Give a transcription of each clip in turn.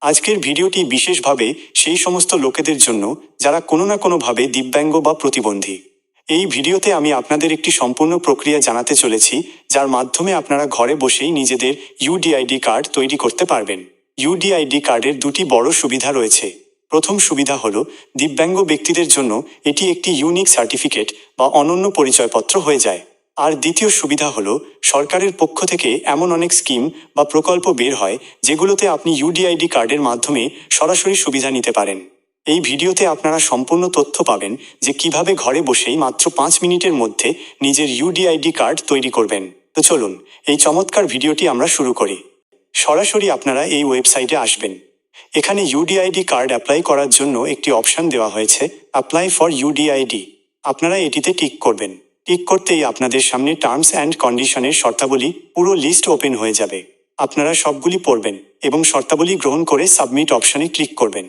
আজকের ভিডিওটি বিশেষভাবে সেই সমস্ত লোকেদের জন্য যারা কোনো না কোনোভাবে দিব্যাঙ্গ বা প্রতিবন্ধী। এই ভিডিওতে আমি আপনাদের একটি সম্পূর্ণ প্রক্রিয়া জানাতে চলেছি, যার মাধ্যমে আপনারা ঘরে বসেই নিজেদের ইউডিআইডি কার্ড তৈরি করতে পারবেন। ইউডিআইডি কার্ডের দুটি বড় সুবিধা রয়েছে। প্রথম সুবিধা হলো, দিব্যাঙ্গ ব্যক্তিদের জন্য এটি একটি ইউনিক সার্টিফিকেট বা অনন্য পরিচয়পত্র হয়ে যায়। আর দ্বিতীয় সুবিধা হলো, সরকারের পক্ষ থেকে এমন অনেক স্কিম বা প্রকল্প বের হয় যেগুলোতে আপনি ইউডিআইডি কার্ডের মাধ্যমে সরাসরি সুবিধা নিতে পারেন। এই ভিডিওতে আপনারা সম্পূর্ণ তথ্য পাবেন যে কিভাবে ঘরে বসেই মাত্র 5 মিনিটের মধ্যে নিজের ইউডিআইডি কার্ড তৈরি করবেন। তো চলুন এই চমৎকার ভিডিওটি আমরা শুরু করি। সরাসরি আপনারা এই ওয়েবসাইটে আসবেন। এখানে ইউডিআইডি কার্ড অ্যাপ্লাই করার জন্য একটি অপশন দেওয়া হয়েছে, অ্যাপ্লাই ফর ইউডিআইডি। আপনারা এটিতে টিক করবেন। টিক করতেই আপনাদের সামনে টার্মস অ্যান্ড কন্ডিশনের শর্তাবলী পুরো লিস্ট ওপেন হয়ে যাবে। আপনারা সবগুলি পড়বেন এবং শর্তাবলী গ্রহণ করে সাবমিট অপশনে ক্লিক করবেন।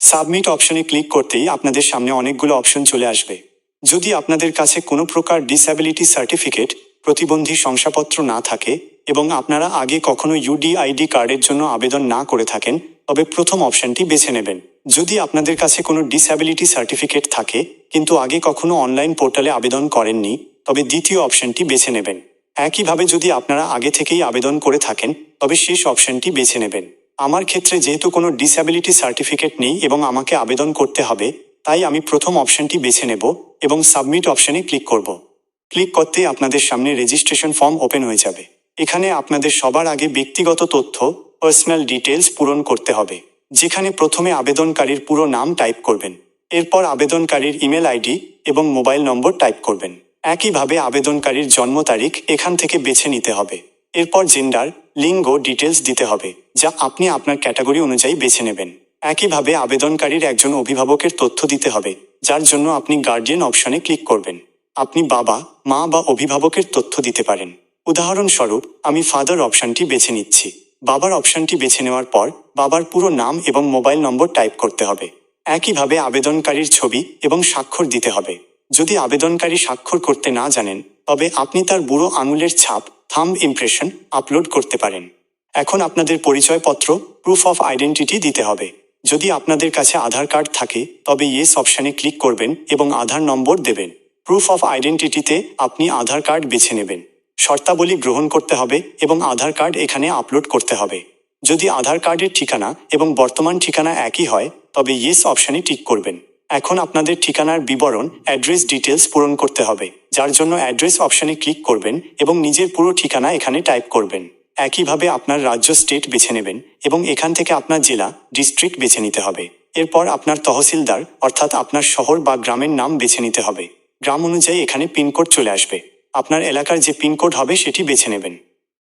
সাবমিট অপশনে ক্লিক করতেই আপনাদের সামনে অনেকগুলো অপশন চলে আসবে। যদি আপনাদের কাছে কোনো প্রকার ডিসএবিলিটি সার্টিফিকেট, প্রতিবন্ধী শংসাপত্র না থাকে এবং আপনারা আগে কখনো ইউডিআইডি কার্ডের জন্য আবেদন না করে থাকেন, তবে প্রথম অপশনটি বেছে নেবেন। যদি আপনাদের কাছে কোনো ডিসএবিলিটি সার্টিফিকেট থাকে কিন্তু আগে কখনো অনলাইন পোর্টালে আবেদন করেননি, তবে দ্বিতীয় অপশনটি বেছে নেবেন। একইভাবে যদি আপনারা আগে থেকেই আবেদন করে থাকেন, তবে শেষ অপশনটি বেছে নেবেন। আমার ক্ষেত্রে যেহেতু কোনো ডিসএবিলিটি সার্টিফিকেট নেই এবং আমাকে আবেদন করতে হবে, তাই আমি প্রথম অপশনটি বেছে নেব এবং সাবমিট অপশনে ক্লিক করব। ক্লিক করতেই আপনাদের সামনে রেজিস্ট্রেশন ফর্ম ওপেন হয়ে যাবে। এখানে আপনাদের সবার আগে ব্যক্তিগত তথ্য, পার্সোনাল ডিটেলস পূরণ করতে হবে, যেখানে প্রথমে আবেদনকারীর পুরো নাম টাইপ করবেন। এরপর আবেদনকারীর ইমেল আইডি এবং মোবাইল নম্বর টাইপ করবেন। একইভাবে আবেদনকারীর জন্ম তারিখ এখান থেকে বেছে নিতে হবে। এরপর জেন্ডার, লিঙ্গ ডিটেলস দিতে হবে, যা আপনি আপনার ক্যাটাগরি অনুযায়ী বেছে নেবেন। একইভাবে আবেদনকারীর একজন অভিভাবকের তথ্য দিতে হবে, যার জন্য আপনি গার্ডিয়ান অপশনে ক্লিক করবেন। আপনি বাবা, মা বা অভিভাবকের তথ্য দিতে পারেন। উদাহরণস্বরূপ আমি ফাদার অপশনটি বেছে নিচ্ছি। বাবার অপশনটি বেছে নেওয়ার পর বাবার পুরো নাম এবং মোবাইল নম্বর টাইপ করতে হবে। একইভাবে আবেদনকারীর ছবি এবং স্বাক্ষর দিতে হবে। যদি আবেদনকারী স্বাক্ষর করতে না জানেন, তবে আপনি তার বুড়ো আঙুলের ছাপ, থাম্ব ইমপ্রেশন আপলোড করতে পারেন। এখন আপনাদের পরিচয়পত্র, প্রুফ অফ আইডেন্টিটি দিতে হবে। যদি আপনাদের কাছে আধার কার্ড থাকে, তবে ইয়েস অপশানে ক্লিক করবেন এবং আধার নম্বর দেবেন। প্রুফ অফ আইডেন্টিটিতে আপনি আধার কার্ড বেছে নেবেন। শর্তাবলী গ্রহণ করতে হবে এবং আধার কার্ড এখানে আপলোড করতে হবে। যদি আধার কার্ডের ঠিকানা এবং বর্তমান ঠিকানা একই হয়, তবে ইয়েস অপশানে টিক করবেন। এখন আপনাদের ঠিকানার বিবরণ, অ্যাড্রেস ডিটেলস পূরণ করতে হবে, যার জন্য অ্যাড্রেস অপশানে ক্লিক করবেন এবং নিজের পুরো ঠিকানা এখানে টাইপ করবেন। একইভাবে আপনার রাজ্য, স্টেট বেছে নেবেন এবং এখান থেকে আপনার জেলা, ডিস্ট্রিক্ট বেছে নিতে হবে। এরপর আপনার তহসিলদার অর্থাৎ আপনার শহর বা গ্রামের নাম বেছে নিতে হবে। গ্রাম অনুযায়ী এখানে পিনকোড চলে আসবে। আপনার এলাকার যে পিনকোড হবে সেটি বেছে নেবেন।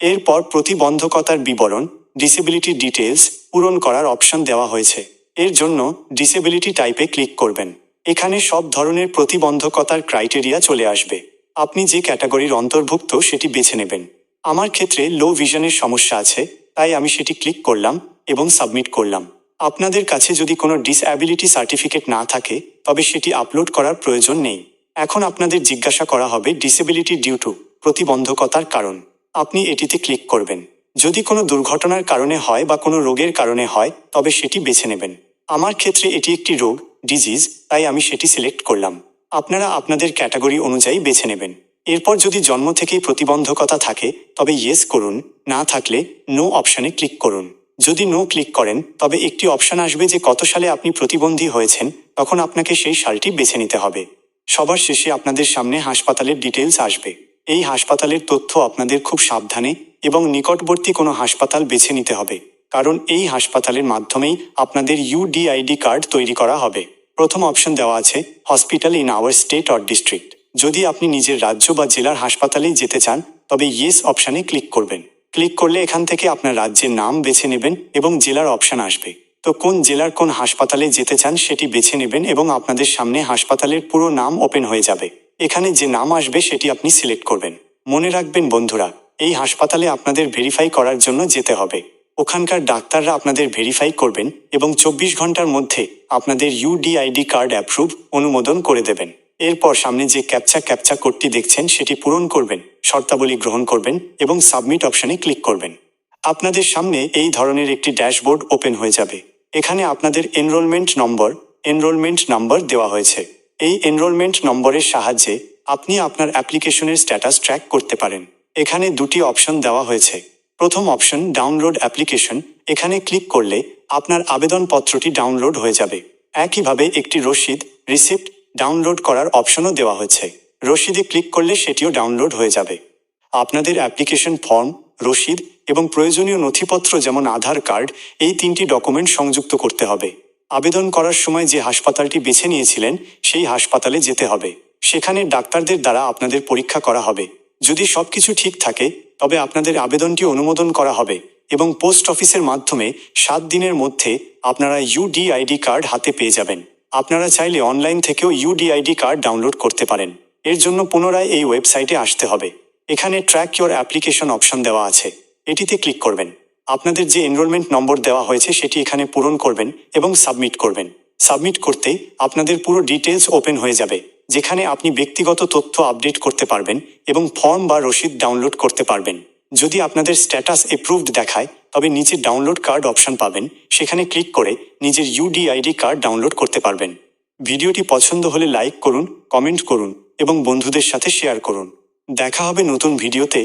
এরপর প্রতিবন্ধকতার বিবরণ, ডিসেবিলিটি ডিটেলস পূরণ করার অপশন দেওয়া হয়েছে। এর জন্য ডিসেবিলিটি টাইপে ক্লিক করবেন। এখানে সব ধরনের প্রতিবন্ধকতার ক্রাইটেরিয়া চলে আসবে। আপনি যে ক্যাটাগরির অন্তর্ভুক্ত সেটি বেছে নেবেন। আমার ক্ষেত্রে লো ভিশনের সমস্যা আছে, তাই আমি সেটি ক্লিক করলাম এবং সাবমিট করলাম। আপনাদের কাছে যদি কোনো ডিসএবিলিটি সার্টিফিকেট না থাকে, তবে সেটি আপলোড করার প্রয়োজন নেই। এখন আপনাদের জিজ্ঞাসা করা হবে ডিসেবিলিটি ডিউ টু, প্রতিবন্ধকতার কারণ। আপনি এটিতে ক্লিক করবেন। যদি কোনো দুর্ঘটনার কারণে হয় বা কোনো রোগের কারণে হয়, তবে সেটি বেছে নেবেন। আমার ক্ষেত্রে এটি একটি রোগ, ডিজিজ, তাই আমি সেটি সিলেক্ট করলাম। আপনারা আপনাদের ক্যাটাগরি অনুযায়ী বেছে নেবেন। এরপর যদি জন্ম থেকেই প্রতিবন্ধকতা থাকে, তবে ইয়েস করুন, না থাকলে নো অপশানে ক্লিক করুন। যদি নো ক্লিক করেন, তবে একটি অপশান আসবে যে কত সালে আপনি প্রতিবন্ধী হয়েছেন, তখন আপনাকে সেই সালটি বেছে নিতে হবে। সবার শেষে আপনাদের সামনে হাসপাতালের ডিটেলস আসবে। এই হাসপাতালের তথ্য আপনাদের খুব সাবধানে এবং নিকটবর্তী কোনো হাসপাতাল বেছে নিতে হবে, কারণ এই হাসপাতালের মাধ্যমেই আপনাদের ইউডিআইডি কার্ড তৈরি করা হবে। প্রথম অপশন দেওয়া আছে hospital in our state or district. যদি আপনি নিজের রাজ্য বা জেলার হাসপাতালেই যেতে চান, তবে ইয়েস অপশানে ক্লিক করবেন। ক্লিক করলে এখান থেকে আপনার রাজ্যের নাম বেছে নেবেন এবং জেলার অপশান আসবে। তো কোন জেলার কোন হাসপাতালে যেতে চান সেটি বেছে নেবেন এবং আপনাদের সামনে হাসপাতালের পুরো নাম ওপেন হয়ে যাবে। এখানে যে নাম আসবে সেটি আপনি সিলেক্ট করবেন। মনে রাখবেন বন্ধুরা, এই হাসপাতালে আপনাদের ভেরিফাই করার জন্য যেতে হবে। ওখানকার ডাক্তাররা আপনাদের ভেরিফাই করবেন এবং 24 ঘন্টার মধ্যে আপনাদের ইউডিআইডি কার্ড অ্যাপ্রুভ, অনুমোদন করে দেবেন। এরপর সামনে যে ক্যাপচা কোডটি দেখছেন সেটি পূরণ করবেন, শর্তাবলী গ্রহণ করবেন এবং সাবমিট অপশানে ক্লিক করবেন। আপনাদের সামনে এই ধরনের একটি ড্যাশবোর্ড ওপেন হয়ে যাবে। এখানে আপনাদের এনরোলমেন্ট নাম্বার দেওয়া হয়েছে। এই এনরোলমেন্ট নম্বরের সাহায্যে আপনি আপনার অ্যাপ্লিকেশনের স্ট্যাটাস ট্র্যাক করতে পারেন। এখানে দুটি অপশন দেওয়া হয়েছে। প্রথম অপশন ডাউনলোড অ্যাপ্লিকেশন, এখানে ক্লিক করলে আপনার আবেদনপত্রটি ডাউনলোড হয়ে যাবে। একইভাবে একটি রিসিপ্ট ডাউনলোড করার অপশনও দেওয়া হয়েছে। রসিদে ক্লিক করলে সেটিও ডাউনলোড হয়ে যাবে। আপনাদের অ্যাপ্লিকেশন ফর্ম, রসিদ এবং প্রয়োজনীয় নথিপত্র যেমন আধার কার্ড, এই 3টি ডকুমেন্ট সংযুক্ত করতে হবে। আবেদন করার সময় যে হাসপাতালটি বেছে নিয়েছিলেন সেই হাসপাতালে যেতে হবে। সেখানে ডাক্তারদের দ্বারা আপনাদের পরীক্ষা করা হবে। যদি সবকিছু ঠিক থাকে তবে আপনাদের আবেদনটি অনুমোদন করা হবে এবং পোস্ট অফিসের মাধ্যমে 7 দিনের মধ্যে আপনারা ইউডিআইডি কার্ড হাতে পেয়ে যাবেন। আপনারা চাইলে অনলাইন থেকেও ইউডিআইডি কার্ড ডাউনলোড করতে পারেন। এর জন্য পুনরায় এই ওয়েবসাইটে আসতে হবে। এখানে ট্র্যাক ইওর অ্যাপ্লিকেশন অপশন দেওয়া আছে, এটিতে ক্লিক করবেন। আপনাদের যে এনরোলমেন্ট নম্বর দেওয়া হয়েছে সেটি এখানে পূরণ করবেন এবং সাবমিট করবেন। সাবমিট করতেই আপনাদের পুরো ডিটেলস ওপেন হয়ে যাবে, যেখানে আপনি ব্যক্তিগত তথ্য আপডেট করতে পারবেন এবং ফর্ম বা রসিদ ডাউনলোড করতে পারবেন। যদি আপনাদের স্ট্যাটাস অ্যাপ্রুভড দেখায় তবে নিচে ডাউনলোড কার্ড অপশন পাবেন, সেখানে ক্লিক করে নিজের ইউডিআইডি কার্ড ডাউনলোড করতে পারবেন। ভিডিওটি পছন্দ হলে লাইক করুন, কমেন্ট করুন এবং বন্ধুদের সাথে শেয়ার করুন। দেখা হবে নতুন ভিডিওতে।